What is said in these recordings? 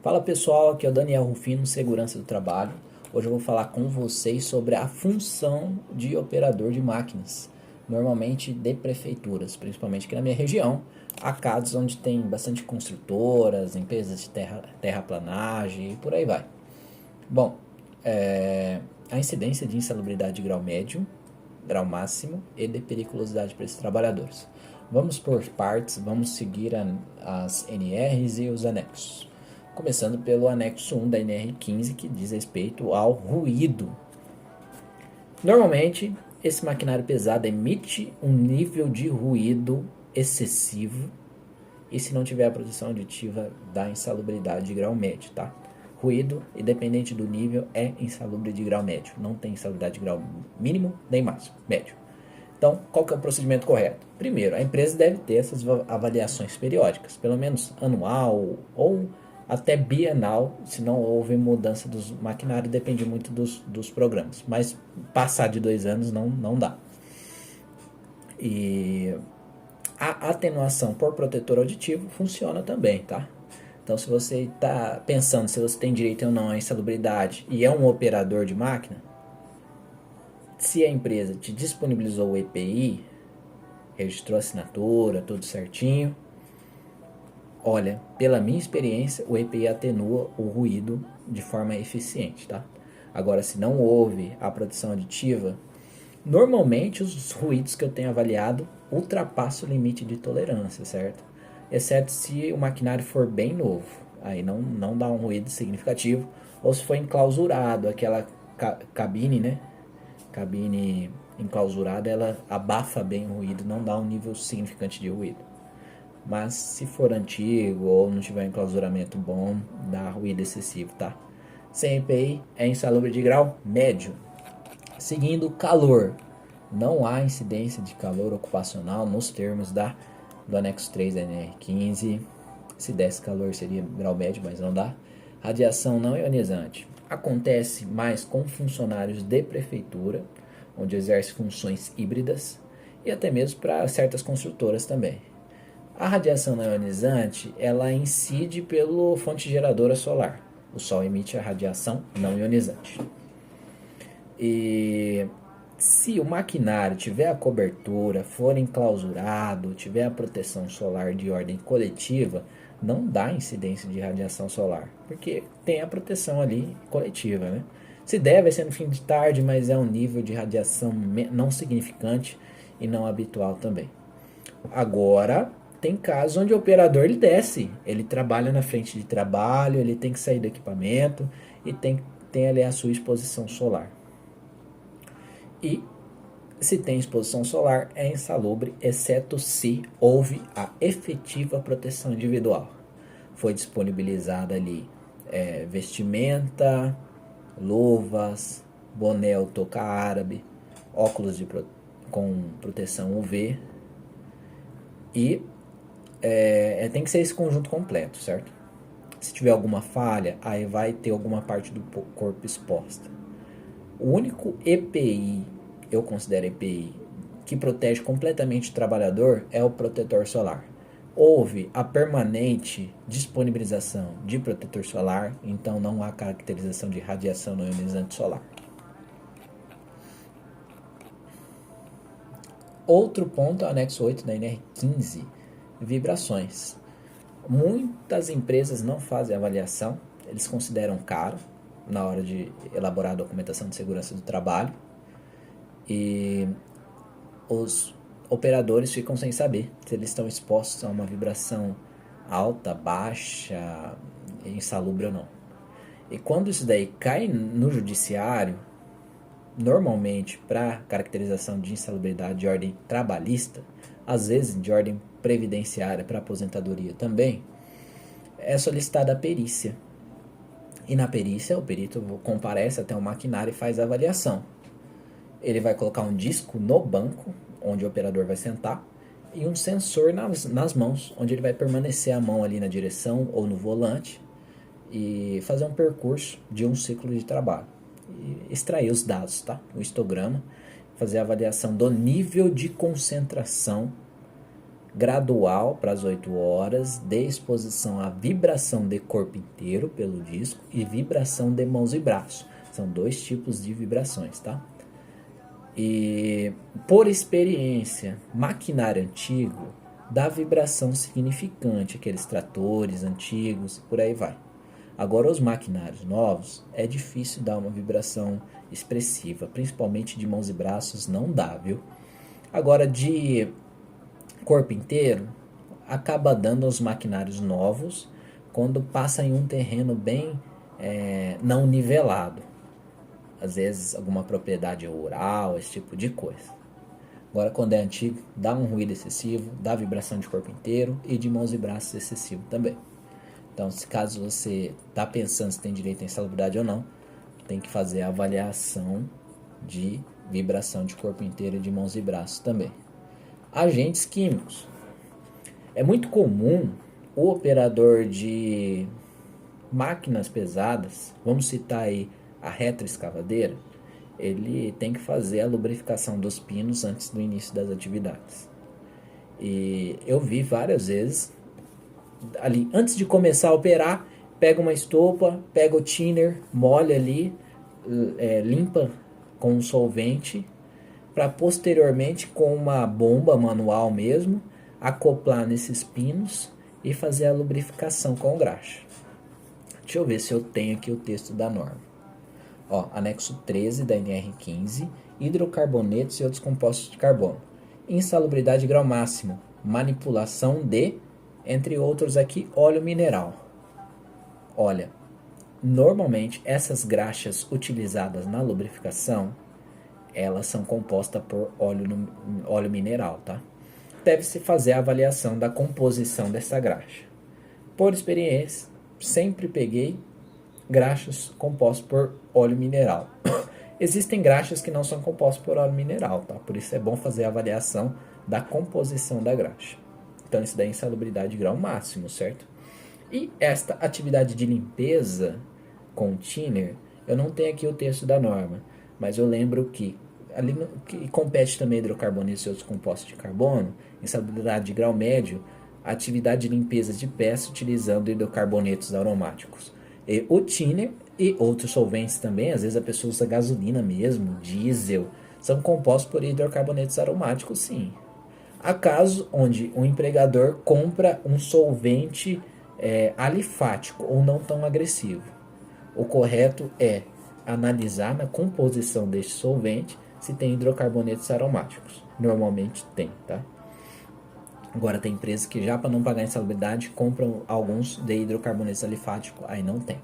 Fala pessoal, aqui é o Daniel Rufino, Segurança do Trabalho. Hoje eu vou falar com vocês sobre a função de operador de máquinas, normalmente de prefeituras, principalmente aqui na minha região. Há casos onde tem bastante construtoras, empresas de terraplanagem e por aí vai. Bom, a incidência de insalubridade de grau médio, grau máximo e de periculosidade para esses trabalhadores. Vamos por partes, vamos seguir as NRs e os anexos. Começando pelo anexo 1 da NR15, que diz respeito ao ruído. Normalmente, esse maquinário pesado emite um nível de ruído excessivo e, se não tiver a proteção auditiva, dá insalubridade de grau médio, tá? Ruído, independente do nível, é insalubre de grau médio. Não tem insalubridade de grau mínimo nem máximo, médio. Então, qual que é o procedimento correto? Primeiro, a empresa deve ter essas avaliações periódicas, pelo menos anual ou até bienal, se não houve mudança dos maquinários, depende muito dos programas. Mas passar de 2 anos não dá. E a atenuação por protetor auditivo funciona também, tá? Então, se você está pensando se você tem direito ou não à insalubridade e é um operador de máquina, se a empresa te disponibilizou o EPI, registrou a assinatura, tudo certinho, olha, pela minha experiência, o EPI atenua o ruído de forma eficiente, tá? Agora, se não houve a proteção aditiva, normalmente os ruídos que eu tenho avaliado ultrapassam o limite de tolerância, certo? Exceto se o maquinário for bem novo, aí não dá um ruído significativo, ou se for enclausurado, aquela cabine, né? Cabine enclausurada, ela abafa bem o ruído, não dá um nível significante de ruído. Mas se for antigo ou não tiver um enclausuramento bom, dá ruído excessivo, tá? Sem EPI é insalubre de grau médio. Seguindo, calor. Não há incidência de calor ocupacional nos termos do anexo 3 da NR15. Se desse calor seria grau médio, mas não dá. Radiação não ionizante. Acontece mais com funcionários de prefeitura, onde exerce funções híbridas, e até mesmo para certas construtoras também. A radiação não ionizante, ela incide pela fonte geradora solar. O Sol emite a radiação não ionizante. E se o maquinário tiver a cobertura, for enclausurado, tiver a proteção solar de ordem coletiva, não dá incidência de radiação solar, porque tem a proteção ali coletiva, né? Se der, vai ser no fim de tarde, mas é um nível de radiação não significante e não habitual também. Agora, tem casos onde o operador ele desce, ele trabalha na frente de trabalho, ele tem que sair do equipamento e tem ali a sua exposição solar. E se tem exposição solar, é insalubre, exceto se houve a efetiva proteção individual. Foi disponibilizada ali vestimenta, luvas, boné ou touca árabe, óculos com proteção UV e tem que ser esse conjunto completo, certo? Se tiver alguma falha, aí vai ter alguma parte do corpo exposta. O único EPI, eu considero EPI, que protege completamente o trabalhador é o protetor solar. Houve a permanente disponibilização de protetor solar, então não há caracterização de radiação não ionizante solar. Outro ponto é o anexo 8 da NR15, vibrações. Muitas empresas não fazem avaliação, eles consideram caro na hora de elaborar a documentação de segurança do trabalho e os operadores ficam sem saber se eles estão expostos a uma vibração alta, baixa, insalubre ou não. E quando isso daí cai no judiciário, normalmente para caracterização de insalubridade de ordem trabalhista, às vezes de ordem previdenciária para aposentadoria também, é solicitada a perícia. E na perícia, o perito comparece até o maquinário e faz a avaliação. Ele vai colocar um disco no banco, onde o operador vai sentar, e um sensor nas mãos, onde ele vai permanecer a mão ali na direção ou no volante e fazer um percurso de um ciclo de trabalho. E extrair os dados, tá? O histograma, fazer a avaliação do nível de concentração gradual para as 8 horas, dê exposição à vibração de corpo inteiro pelo disco e vibração de mãos e braços. São 2 tipos de vibrações, tá? E por experiência, maquinário antigo dá vibração significante, aqueles tratores antigos, por aí vai. Agora os maquinários novos é difícil dar uma vibração expressiva, principalmente de mãos e braços não dá, viu? Agora de corpo inteiro acaba dando aos maquinários novos quando passa em um terreno bem não nivelado. Às vezes alguma propriedade rural, esse tipo de coisa. Agora quando é antigo, dá um ruído excessivo, dá vibração de corpo inteiro e de mãos e braços excessivo também. Então, se caso você está pensando se tem direito à insalubridade ou não, tem que fazer a avaliação de vibração de corpo inteiro e de mãos e braços também. Agentes químicos. É muito comum o operador de máquinas pesadas, vamos citar aí a retroescavadeira, ele tem que fazer a lubrificação dos pinos antes do início das atividades. E eu vi várias vezes, ali antes de começar a operar, pega uma estopa, pega o thinner, molha ali, limpa com um solvente, para posteriormente com uma bomba manual mesmo, acoplar nesses pinos e fazer a lubrificação com graxa. Deixa eu ver se eu tenho aqui o texto da norma. Ó, anexo 13 da NR15, hidrocarbonetos e outros compostos de carbono. Insalubridade grau máximo, manipulação de, entre outros aqui, óleo mineral. Olha, normalmente essas graxas utilizadas na lubrificação, elas são compostas por óleo mineral, tá? Deve-se fazer a avaliação da composição dessa graxa. Por experiência, sempre peguei graxas compostas por óleo mineral. Existem graxas que não são compostas por óleo mineral, tá? Por isso é bom fazer a avaliação da composição da graxa. Então isso daí é insalubridade grau máximo, certo? E esta atividade de limpeza com thinner, eu não tenho aqui o texto da norma, mas eu lembro que ali que compete também hidrocarbonetos e outros compostos de carbono, insalubridade de grau médio, atividade de limpeza de peça utilizando hidrocarbonetos aromáticos. E o thinner e outros solventes também, às vezes a pessoa usa gasolina mesmo, diesel, são compostos por hidrocarbonetos aromáticos, sim. Há casos onde o empregador compra um solvente alifático ou não tão agressivo. O correto é analisar na composição deste solvente se tem hidrocarbonetos aromáticos. Normalmente tem, tá? Agora tem empresas que já para não pagar insalubridade compram alguns de hidrocarbonetos alifáticos, aí não tem.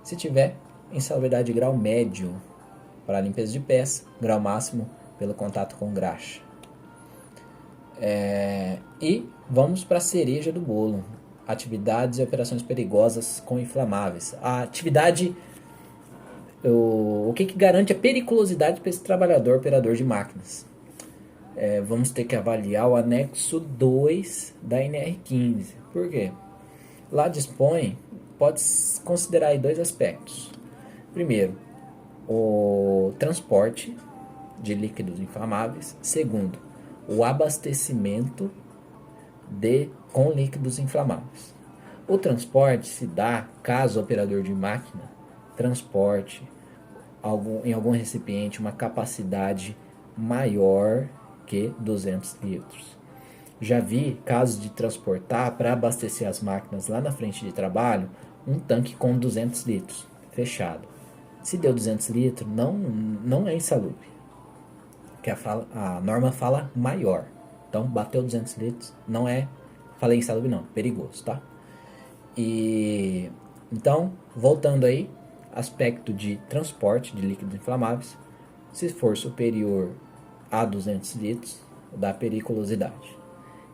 Se tiver insalubridade de grau médio para limpeza de peça, grau máximo pelo contato com graxa. E vamos para a cereja do bolo. Atividades e operações perigosas com inflamáveis. A atividade, o que garante a periculosidade para esse trabalhador, operador de máquinas? Vamos ter que avaliar o anexo 2 da NR15. Por quê? Lá dispõe, pode considerar aí 2 aspectos. Primeiro, o transporte de líquidos inflamáveis. Segundo, o abastecimento com líquidos inflamáveis. O transporte se dá caso o operador de máquina transporte em algum recipiente uma capacidade maior que 200 litros. Já vi casos de transportar para abastecer as máquinas lá na frente de trabalho um tanque com 200 litros, fechado. Se deu 200 litros, não é insalubre. Porque a norma fala maior. Então, bateu 200 litros, não é, falei insalubre não, perigoso, tá? E então, voltando aí, aspecto de transporte de líquidos inflamáveis, se for superior a 200 litros, dá periculosidade.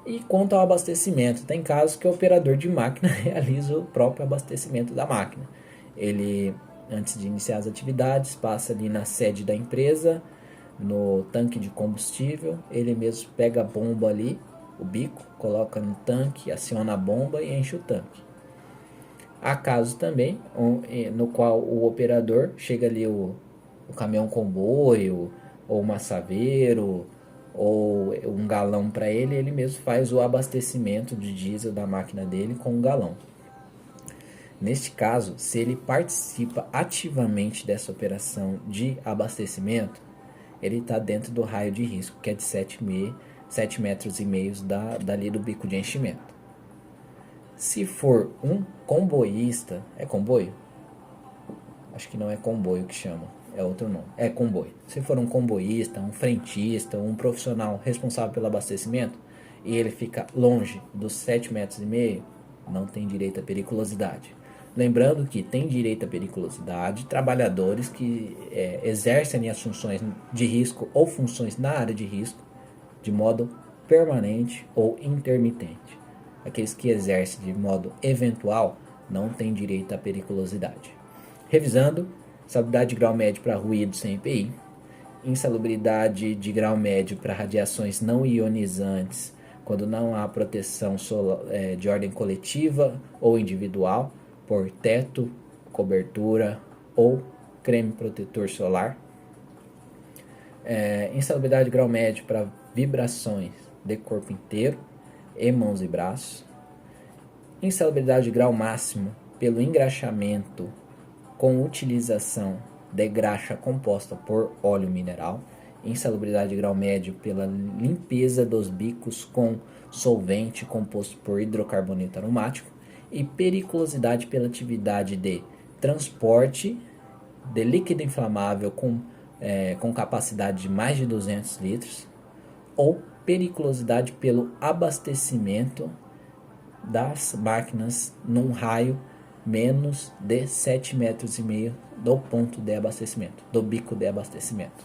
E quanto ao abastecimento, tem casos que o operador de máquina realiza o próprio abastecimento da máquina. Ele, antes de iniciar as atividades, passa ali na sede da empresa, no tanque de combustível, ele mesmo pega a bomba ali, o bico, coloca no tanque, aciona a bomba e enche o tanque. Há casos também no qual o operador chega ali o caminhão comboio, ou o massaveiro, ou um galão para ele, ele mesmo faz o abastecimento de diesel da máquina dele com um galão. Neste caso, se ele participa ativamente dessa operação de abastecimento, ele está dentro do raio de risco, que é de 7,5 metros dali do bico de enchimento. Se for um comboísta, é comboio? Acho que não é comboio que chama, é outro nome. É comboio. Se for um comboísta, um frentista, um profissional responsável pelo abastecimento, e ele fica longe dos 7,5 metros, não tem direito à periculosidade. Lembrando que tem direito à periculosidade trabalhadores que exercem as funções de risco ou funções na área de risco de modo permanente ou intermitente. Aqueles que exercem de modo eventual não têm direito à periculosidade. Revisando, insalubridade de grau médio para ruído sem EPI, insalubridade de grau médio para radiações não ionizantes quando não há proteção de ordem coletiva ou individual, por teto, cobertura ou creme protetor solar. Insalubridade de grau médio para vibrações de corpo inteiro e mãos e braços. Insalubridade de grau máximo pelo engraxamento com utilização de graxa composta por óleo mineral. Insalubridade de grau médio pela limpeza dos bicos com solvente composto por hidrocarboneto aromático. E periculosidade pela atividade de transporte de líquido inflamável com capacidade de mais de 200 litros, ou periculosidade pelo abastecimento das máquinas num raio menos de 7,5 metros do ponto de abastecimento, do bico de abastecimento.